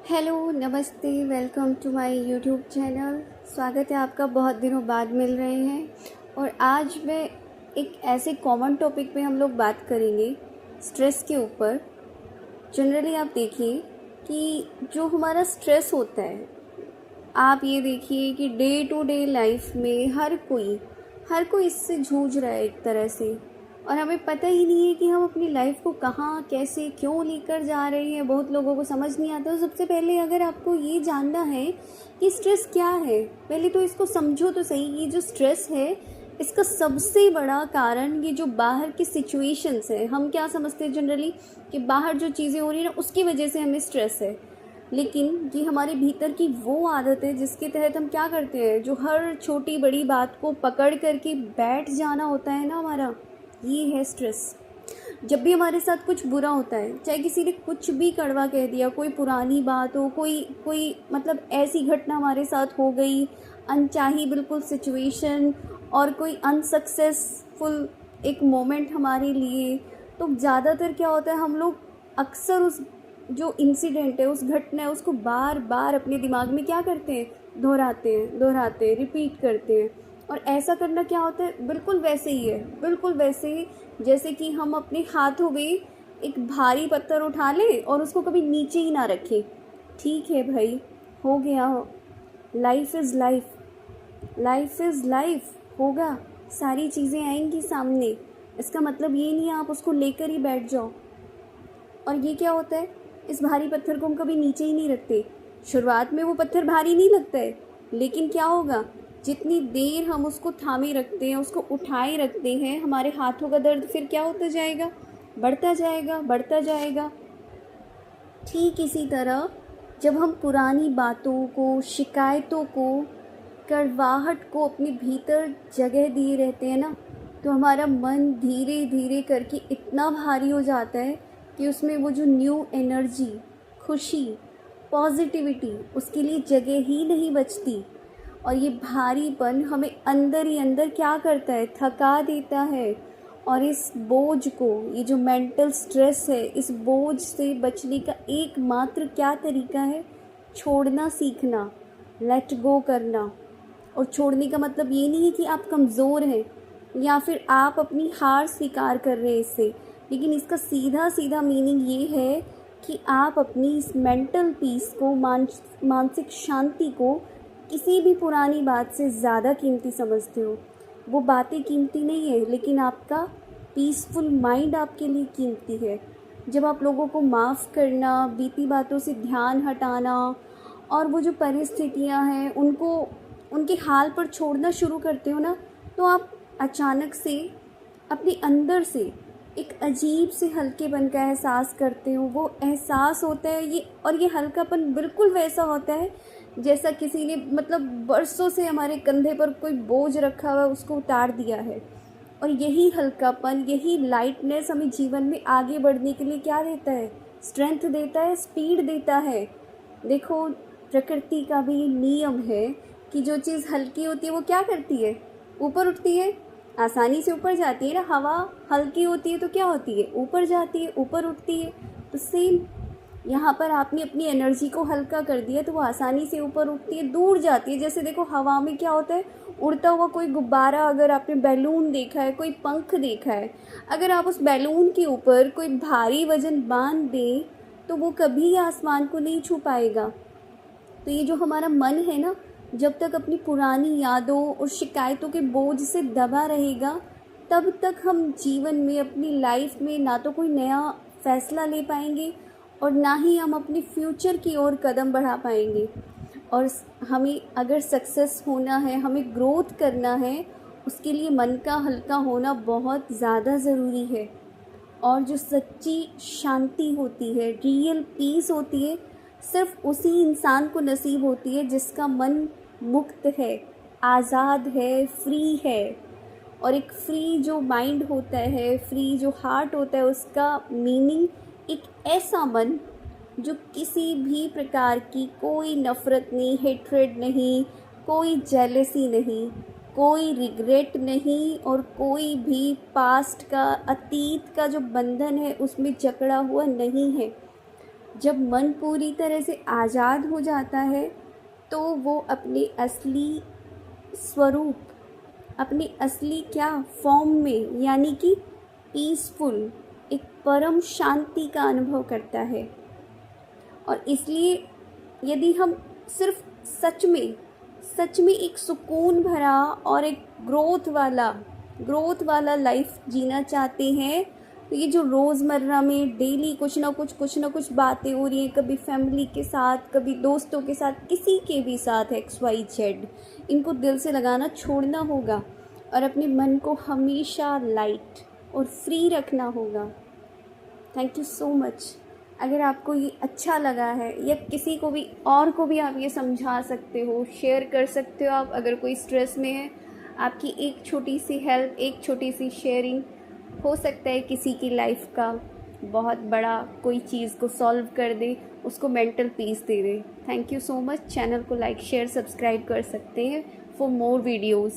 Hello, नमस्ते, welcome to my YouTube channel. स्वागत है आपका। बहुत दिनों बाद मिल रहे हैं और आज मैं एक ऐसे कॉमन टॉपिक पे हम लोग बात करेंगे, स्ट्रेस के ऊपर। जनरली आप देखिए कि जो हमारा स्ट्रेस होता है, आप ये देखिए कि डे टू डे लाइफ में हर कोई इससे जूझ रहा है एक तरह से। और हमें पता ही नहीं है कि हम अपनी लाइफ को कहाँ, कैसे, क्यों लेकर जा रहे हैं। बहुत लोगों को समझ नहीं आता। तो सबसे पहले अगर आपको ये जानना है कि स्ट्रेस क्या है, पहले तो इसको समझो तो सही। ये जो स्ट्रेस है, इसका सबसे बड़ा कारण ये जो बाहर की सिचुएशंस है। हम क्या समझते हैं जनरली कि बाहर जो चीज़ें हो रही हैं ना, उसकी वजह से हमें स्ट्रेस है। लेकिन ये हमारे भीतर की वो आदत है जिसके तहत हम क्या करते हैं, जो हर छोटी बड़ी बात को पकड़ करके बैठ जाना होता है ना हमारा, ये है स्ट्रेस। जब भी हमारे साथ कुछ बुरा होता है, चाहे किसी ने कुछ भी कड़वा कह दिया, कोई पुरानी बात हो, कोई कोई मतलब ऐसी घटना हमारे साथ हो गई, अनचाही बिल्कुल सिचुएशन, और कोई अनसक्सेसफुल एक मोमेंट हमारे लिए, तो ज़्यादातर क्या होता है, हम लोग अक्सर उस जो इंसिडेंट है, उस घटना है, उसको बार बार अपने दिमाग में क्या करते हैं, दोहराते हैं, रिपीट करते हैं। और ऐसा करना क्या होता है, बिल्कुल वैसे ही है, बिल्कुल वैसे ही जैसे कि हम अपने हाथों में एक भारी पत्थर उठा लें और उसको कभी नीचे ही ना रखें। ठीक है भाई, हो गया। Life is life, life is life होगा, सारी चीज़ें आएंगी सामने। इसका मतलब ये नहीं है आप उसको लेकर ही बैठ जाओ। और ये क्या होता है, इस भारी पत्थर को हम कभी नीचे ही नहीं रखते। शुरुआत में वो पत्थर भारी नहीं लगता है, लेकिन क्या होगा, जितनी देर हम उसको थामे रखते हैं, उसको उठाए रखते हैं, हमारे हाथों का दर्द फिर क्या होता जाएगा, बढ़ता जाएगा, बढ़ता जाएगा। ठीक इसी तरह जब हम पुरानी बातों को, शिकायतों को, कड़वाहट को अपने भीतर जगह दिए रहते हैं ना, तो हमारा मन धीरे धीरे करके इतना भारी हो जाता है कि उसमें वो जो न्यू एनर्जी, खुशी, पॉजिटिविटी, उसके लिए जगह ही नहीं बचती। और ये भारीपन हमें अंदर ही अंदर क्या करता है, थका देता है। और इस बोझ को, ये जो मेंटल स्ट्रेस है, इस बोझ से बचने का एकमात्र क्या तरीका है, छोड़ना सीखना, लेट गो करना। और छोड़ने का मतलब ये नहीं है कि आप कमज़ोर हैं या फिर आप अपनी हार स्वीकार कर रहे हैं इससे, लेकिन इसका सीधा सीधा मीनिंग ये है कि आप अपनी इस मेंटल पीस को, मानसिक शांति को किसी भी पुरानी बात से ज़्यादा कीमती समझते हो। वो बातें कीमती नहीं है, लेकिन आपका पीसफुल माइंड आपके लिए कीमती है। जब आप लोगों को माफ़ करना, बीती बातों से ध्यान हटाना और वो जो परिस्थितियां हैं उनको उनके हाल पर छोड़ना शुरू करते हो ना, तो आप अचानक से अपने अंदर से एक अजीब से हल्केपन का एहसास करते हो। वो एहसास होता है ये, और ये हल्कापन बिल्कुल वैसा होता है जैसा किसी ने मतलब बरसों से हमारे कंधे पर कोई बोझ रखा हुआ है, उसको उतार दिया है। और यही हल्कापन, यही लाइटनेस हमें जीवन में आगे बढ़ने के लिए क्या देता है, स्ट्रेंथ देता है, स्पीड देता है। देखो, प्रकृति का भी नियम है कि जो चीज़ हल्की होती है वो क्या करती है, ऊपर उठती है, आसानी से ऊपर जाती है ना। हवा हल्की होती है तो क्या होती है, ऊपर जाती है, ऊपर उठती है। तो सेम यहाँ पर आपने अपनी एनर्जी को हल्का कर दिया तो वो आसानी से ऊपर उठती है, दूर जाती है। जैसे देखो, हवा में क्या होता है, उड़ता हुआ कोई गुब्बारा, अगर आपने बैलून देखा है, कोई पंख देखा है, अगर आप उस बैलून के ऊपर कोई भारी वजन बांध दें तो वो कभी आसमान को नहीं छू पाएगा। तो ये जो हमारा मन है ना, जब तक अपनी पुरानी यादों और शिकायतों के बोझ से दबा रहेगा, तब तक हम जीवन में, अपनी लाइफ में ना तो कोई नया फैसला ले पाएंगे और ना ही हम अपने फ्यूचर की ओर कदम बढ़ा पाएंगे। और हमें अगर सक्सेस होना है, हमें ग्रोथ करना है, उसके लिए मन का हल्का होना बहुत ज़्यादा ज़रूरी है। और जो सच्ची शांति होती है, रियल पीस होती है, सिर्फ उसी इंसान को नसीब होती है जिसका मन मुक्त है, आज़ाद है, फ्री है। और एक फ्री जो माइंड होता है, फ्री जो हार्ट होता है, उसका मीनिंग एक ऐसा मन जो किसी भी प्रकार की कोई नफ़रत नहीं, हेट्रेड नहीं, कोई जेलसी नहीं, कोई रिग्रेट नहीं, और कोई भी पास्ट का, अतीत का जो बंधन है उसमें जकड़ा हुआ नहीं है। जब मन पूरी तरह से आज़ाद हो जाता है तो वो अपने असली स्वरूप, अपनी असली क्या फॉर्म में, यानी कि पीसफुल, एक परम शांति का अनुभव करता है। और इसलिए यदि हम सिर्फ सच में एक सुकून भरा और एक ग्रोथ वाला लाइफ जीना चाहते हैं, तो ये जो रोज़मर्रा में डेली कुछ ना कुछ बातें हो रही हैं, कभी फैमिली के साथ, कभी दोस्तों के साथ, किसी के भी साथ XYZ, इनको दिल से लगाना छोड़ना होगा और अपने मन को हमेशा लाइट और फ्री रखना होगा। Thank you so much. अगर आपको ये अच्छा लगा है या किसी को भी और को भी आप ये समझा सकते हो, शेयर कर सकते हो। आप अगर कोई स्ट्रेस में है, आपकी एक छोटी सी हेल्प, एक छोटी सी शेयरिंग हो सकता है किसी की लाइफ का बहुत बड़ा कोई चीज़ को सॉल्व कर दे, उसको mental peace they they. Thank you so much. Channel को लाइक शेयर सब्सक्राइब कर सकते हैं फॉर मोर वीडियोज़।